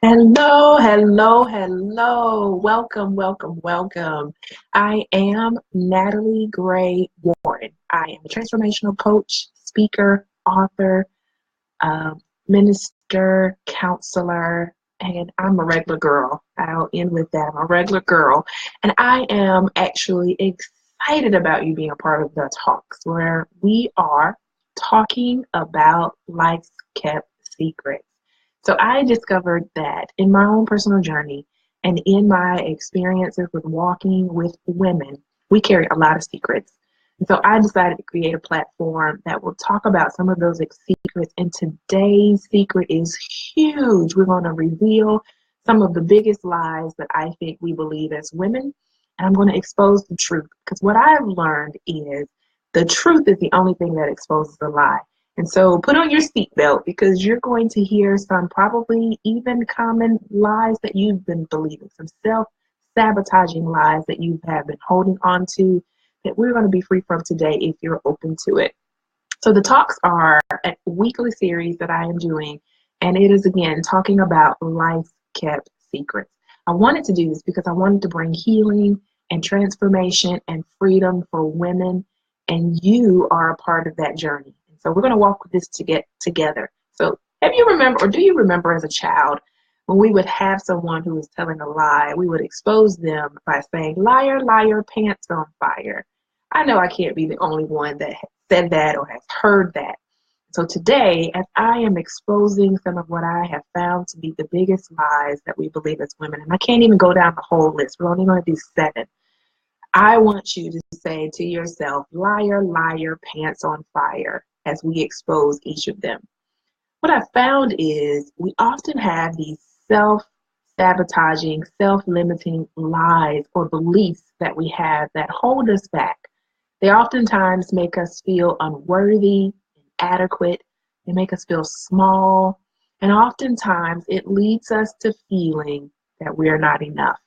Hello, hello, hello. Welcome, welcome, welcome. I am Natalie Gray Warren. I am a transformational coach, speaker, author, minister, counselor, and I'm a regular girl. I'll end with that. I'm a regular girl. And I am actually excited about you being a part of the talks where we are talking about life's kept secrets. So I discovered that in my own personal journey and in my experiences with walking with women, we carry a lot of secrets. And so I decided to create a platform that will talk about some of those secrets. And today's secret is huge. We're going to reveal some of the biggest lies that I think we believe as women. And I'm going to expose the truth because what I've learned is the truth is the only thing that exposes the lie. And so put on your seatbelt because you're going to hear some probably even common lies that you've been believing, some self-sabotaging lies that you have been holding on to that we're going to be free from today if you're open to it. So the talks are a weekly series that I am doing, and it is, again, talking about life's kept secrets. I wanted to do this because I wanted to bring healing and transformation and freedom for women, and you are a part of that journey. So we're going to walk with this to get together. So have you remember, or do you remember as a child, when we would have someone who was telling a lie, we would expose them by saying, liar, liar, pants on fire. I know I can't be the only one that has said that or has heard that. So today, as I am exposing some of what I have found to be the biggest lies that we believe as women, and I can't even go down the whole list, we're only going to do 7. I want you to say to yourself, liar, liar, pants on fire, as we expose each of them. What I found is we often have these self-sabotaging, self-limiting lies or beliefs that we have that hold us back. They oftentimes make us feel unworthy, inadequate. They make us feel small. And oftentimes it leads us to feeling that we are not enough.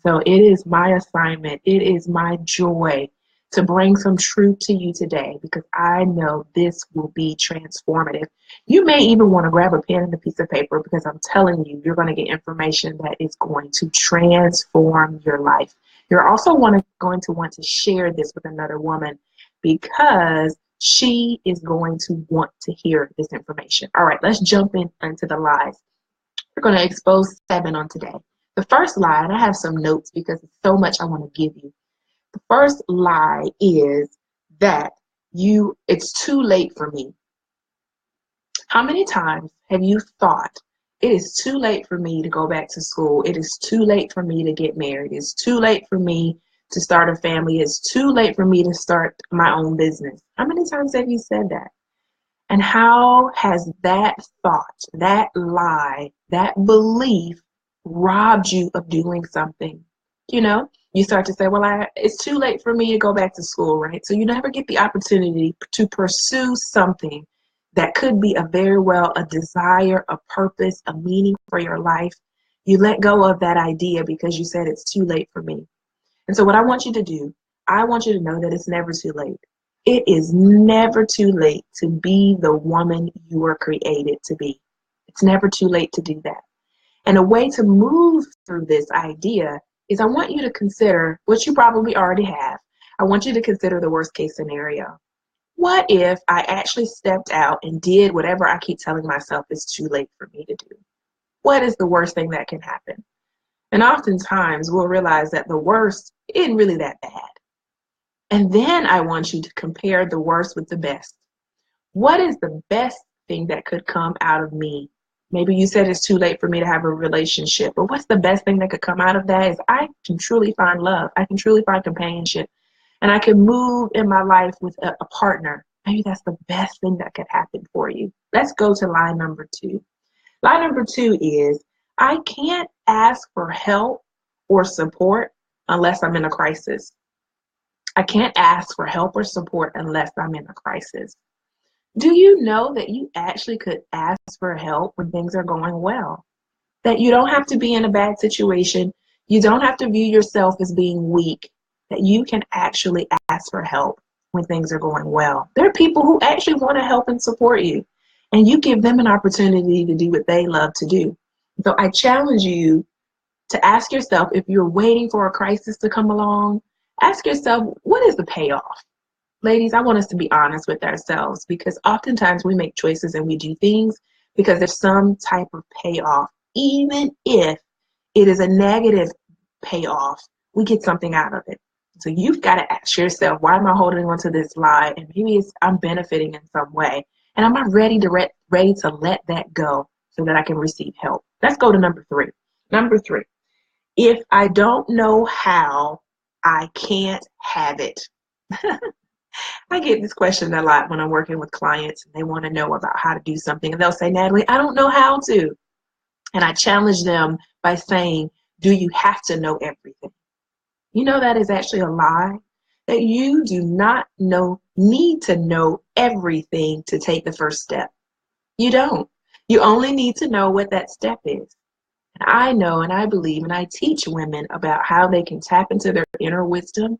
So it is my assignment, it is my joy to bring some truth to you today because I know this will be transformative. You may even want to grab a pen and a piece of paper because I'm telling you, you're going to get information that is going to transform your life. You're also going to want to share this with another woman because she is going to want to hear this information. All right, let's jump into the lies. We're going to expose 7 on today. The first lie, and I have some notes because it's so much I want to give you. The first lie is that it's too late for me. How many times have you thought it is too late for me to go back to school? It is too late for me to get married. It's too late for me to start a family. It's too late for me to start my own business. How many times have you said that? And how has that thought, that lie, that belief robbed you of doing something? You start to say, well, it's too late for me to go back to school, right? So you never get the opportunity to pursue something that could be a desire, a purpose, a meaning for your life. You let go of that idea because you said it's too late for me. And so what I want you to do, I want you to know that it's never too late. It is never too late to be the woman you were created to be. It's never too late to do that. And a way to move through this idea is I want you to consider what you probably already have. I want you to consider the worst case scenario. What if I actually stepped out and did whatever I keep telling myself is too late for me to do? What is the worst thing that can happen? And oftentimes we'll realize that the worst isn't really that bad. And then I want you to compare the worst with the best. What is the best thing that could come out of me? Maybe you said it's too late for me to have a relationship, but what's the best thing that could come out of that is I can truly find love. I can truly find companionship, and I can move in my life with a partner. Maybe that's the best thing that could happen for you. Let's go to lie number 2. Lie number 2 is I can't ask for help or support unless I'm in a crisis. I can't ask for help or support unless I'm in a crisis. Do you know that you actually could ask for help when things are going well? That you don't have to be in a bad situation. You don't have to view yourself as being weak. That you can actually ask for help when things are going well. There are people who actually want to help and support you. And you give them an opportunity to do what they love to do. So I challenge you to ask yourself, if you're waiting for a crisis to come along, ask yourself, what is the payoff? Ladies, I want us to be honest with ourselves, because oftentimes we make choices and we do things because there's some type of payoff. Even if it is a negative payoff, we get something out of it. So you've got to ask yourself, why am I holding on to this lie? And maybe I'm benefiting in some way. And am I ready to let that go so that I can receive help? Let's go to number three. Number three, if I don't know how, I can't have it. I get this question a lot when I'm working with clients and they want to know about how to do something. And they'll say, Natalie, I don't know how to. And I challenge them by saying, do you have to know everything? You know, that is actually a lie. That you do not need to know everything to take the first step. You don't. You only need to know what that step is. And I know and I believe and I teach women about how they can tap into their inner wisdom.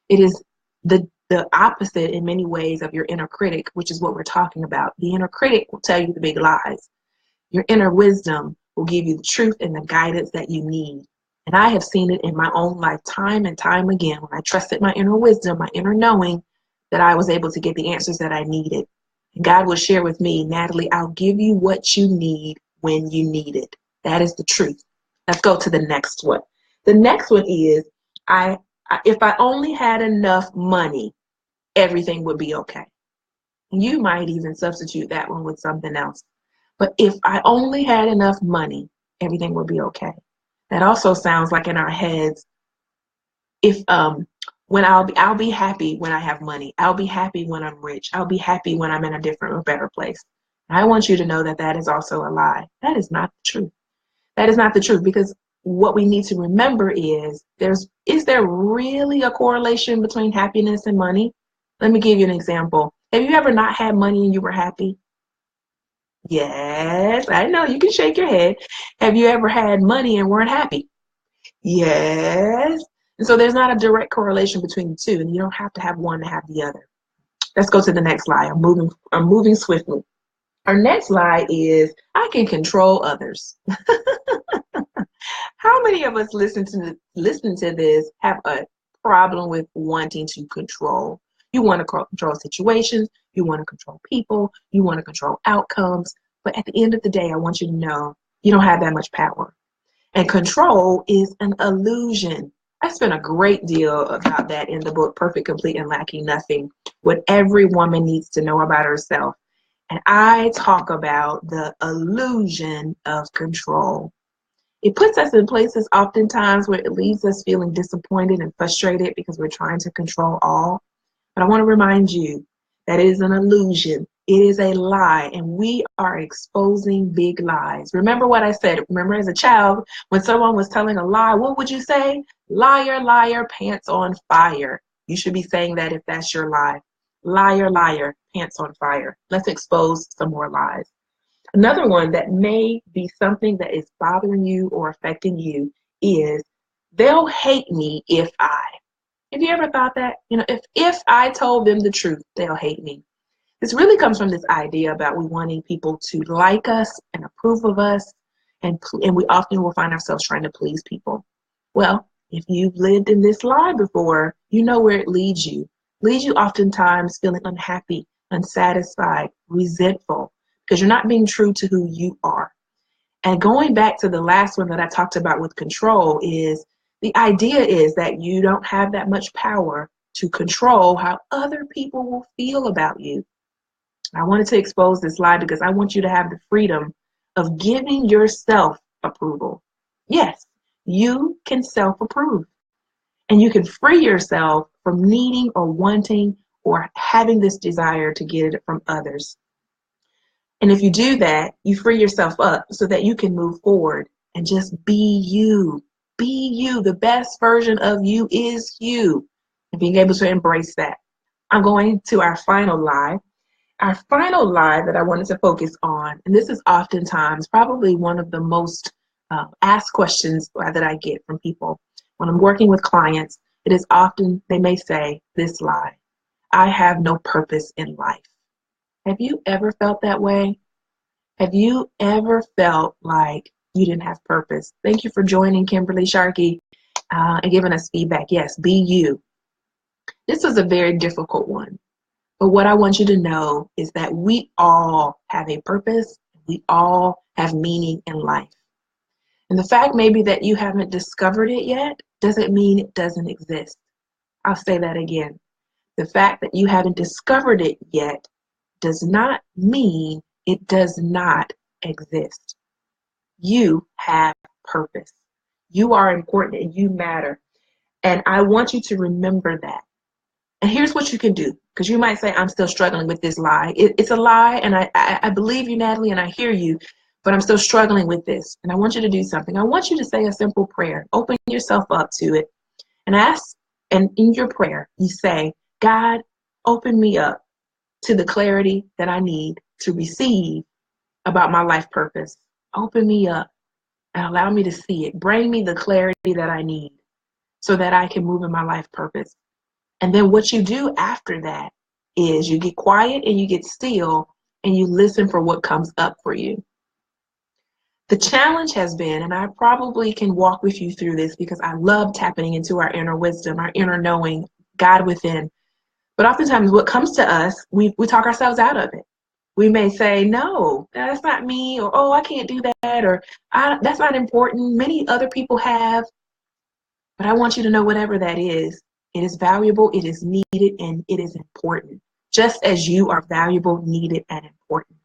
It is the opposite in many ways of your inner critic, which is what we're talking about. The inner critic will tell you the big lies. Your inner wisdom will give you the truth and the guidance that you need. And I have seen it in my own life time and time again when I trusted my inner wisdom, my inner knowing, that I was able to get the answers that I needed. And God will share with me, Natalie, I'll give you what you need when you need it. That is the truth. Let's go to the next one. The next one is, if I only had enough money, everything would be okay. You might even substitute that one with something else. But if I only had enough money, everything would be okay. That also sounds like in our heads, if when I'll be happy when I have money. I'll be happy when I'm rich. I'll be happy when I'm in a different or better place. I want you to know that that is also a lie. That is not the truth. That is not the truth, because what we need to remember is there really a correlation between happiness and money? Let me give you an example. Have you ever not had money and you were happy? Yes, I know, you can shake your head. Have you ever had money and weren't happy? Yes. And so there's not a direct correlation between the two, and you don't have to have one to have the other. Let's go to the next lie. I'm moving swiftly. Our next lie is, I can control others. How many of us listen to this have a problem with wanting to control? You want to control situations, you want to control people, you want to control outcomes, but at the end of the day, I want you to know you don't have that much power. And control is an illusion. I spent a great deal about that in the book, Perfect, Complete, and Lacking Nothing, what every woman needs to know about herself. And I talk about the illusion of control. It puts us in places oftentimes where it leaves us feeling disappointed and frustrated because we're trying to control all. But I want to remind you that it is an illusion. It is a lie, and we are exposing big lies. Remember what I said. Remember, as a child, when someone was telling a lie, what would you say? Liar, liar, pants on fire. You should be saying that if that's your lie. Liar, liar, pants on fire. Let's expose some more lies. Another one that may be something that is bothering you or affecting you is, they'll hate me if I. Have you ever thought that? If I told them the truth, they'll hate me. This really comes from this idea about we wanting people to like us and approve of us, and we often will find ourselves trying to please people. Well, if you've lived in this lie before, you know where it leads you. It leads you oftentimes feeling unhappy, unsatisfied, resentful, because you're not being true to who you are. And going back to the last one that I talked about with control, is the idea is that you don't have that much power to control how other people will feel about you. I wanted to expose this lie because I want you to have the freedom of giving yourself approval. Yes, you can self-approve, and you can free yourself from needing or wanting or having this desire to get it from others. And if you do that, you free yourself up so that you can move forward and just be you. Be you. The best version of you is you. And being able to embrace that. I'm going to our final lie. Our final lie that I wanted to focus on, and this is oftentimes probably one of the most asked questions that I get from people when I'm working with clients. It is often, they may say this lie: I have no purpose in life. Have you ever felt that way? Have you ever felt like you didn't have purpose. Thank you for joining, Kimberly Sharkey, and giving us feedback. Yes, be you. This was a very difficult one. But what I want you to know is that we all have a purpose. We all have meaning in life. And the fact maybe that you haven't discovered it yet doesn't mean it doesn't exist. I'll say that again. The fact that you haven't discovered it yet does not mean it does not exist. You have purpose. You are important and you matter. And I want you to remember that. And here's what you can do, because you might say, I'm still struggling with this lie. It's a lie, and I believe you, Natalie, and I hear you, but I'm still struggling with this. And I want you to do something. I want you to say a simple prayer. Open yourself up to it and ask, and in your prayer, you say, God, open me up to the clarity that I need to receive about my life purpose. Open me up and allow me to see it. Bring me the clarity that I need so that I can move in my life purpose. And then what you do after that is you get quiet and you get still and you listen for what comes up for you. The challenge has been, and I probably can walk with you through this because I love tapping into our inner wisdom, our inner knowing, God within. But oftentimes what comes to us, we talk ourselves out of it. We may say, no, that's not me, or, oh, I can't do that, or that's not important. Many other people have. But I want you to know whatever that is, it is valuable, it is needed, and it is important. Just as you are valuable, needed, and important.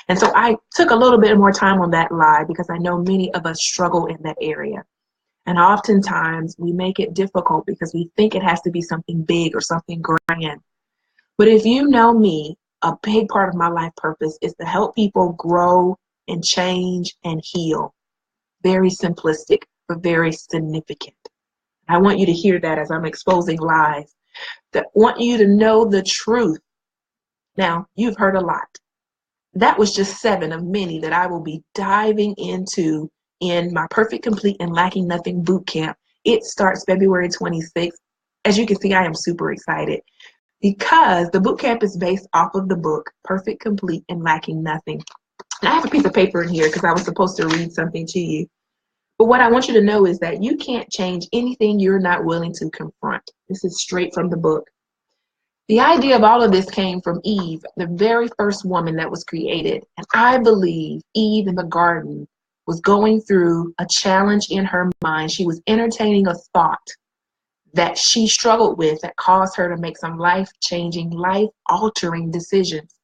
And so I took a little bit more time on that lie because I know many of us struggle in that area. And oftentimes we make it difficult because we think it has to be something big or something grand. But if you know me, a big part of my life purpose is to help people grow and change and heal. Very simplistic, but very significant. I want you to hear that as I'm exposing lies. That want you to know the truth. Now, you've heard a lot. That was just 7 of many that I will be diving into in my Perfect, Complete, and Lacking Nothing boot camp. It starts February 26th. As you can see, I am super excited because the boot camp is based off of the book Perfect, Complete, and Lacking Nothing. And I have a piece of paper in here because I was supposed to read something to you. But what I want you to know is that you can't change anything you're not willing to confront. This is straight from the book. The idea of all of this came from Eve, the very first woman that was created. And I believe Eve in the garden was going through a challenge in her mind. She was entertaining a thought that she struggled with that caused her to make some life-changing, life-altering decisions.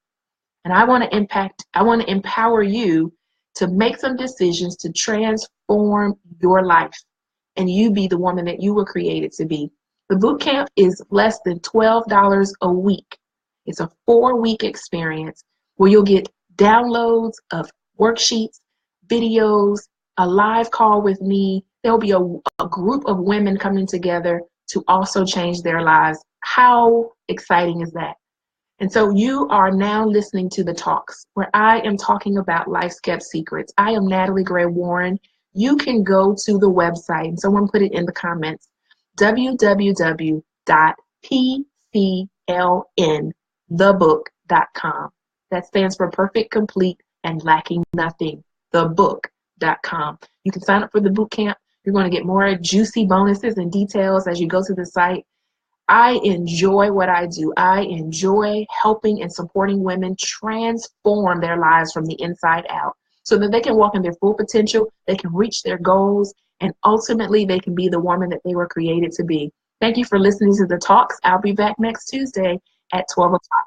And I want to empower you to make some decisions to transform your life and you be the woman that you were created to be. The boot camp is less than $12 a week. It's a 4-week experience where you'll get downloads of worksheets, videos, a live call with me. There'll be a group of women coming together to also change their lives. How exciting is that? And so you are now listening to the talks where I am talking about life's kept secrets. I am Natalie Gray Warren. You can go to the website, and someone put it in the comments, www.pclnthebook.com. That stands for Perfect, Complete, and Lacking Nothing, thebook.com. You can sign up for the boot camp. You're going to get more juicy bonuses and details as you go to the site. I enjoy what I do. I enjoy helping and supporting women transform their lives from the inside out so that they can walk in their full potential, they can reach their goals, and ultimately they can be the woman that they were created to be. Thank you for listening to the talks. I'll be back next Tuesday at 12 o'clock.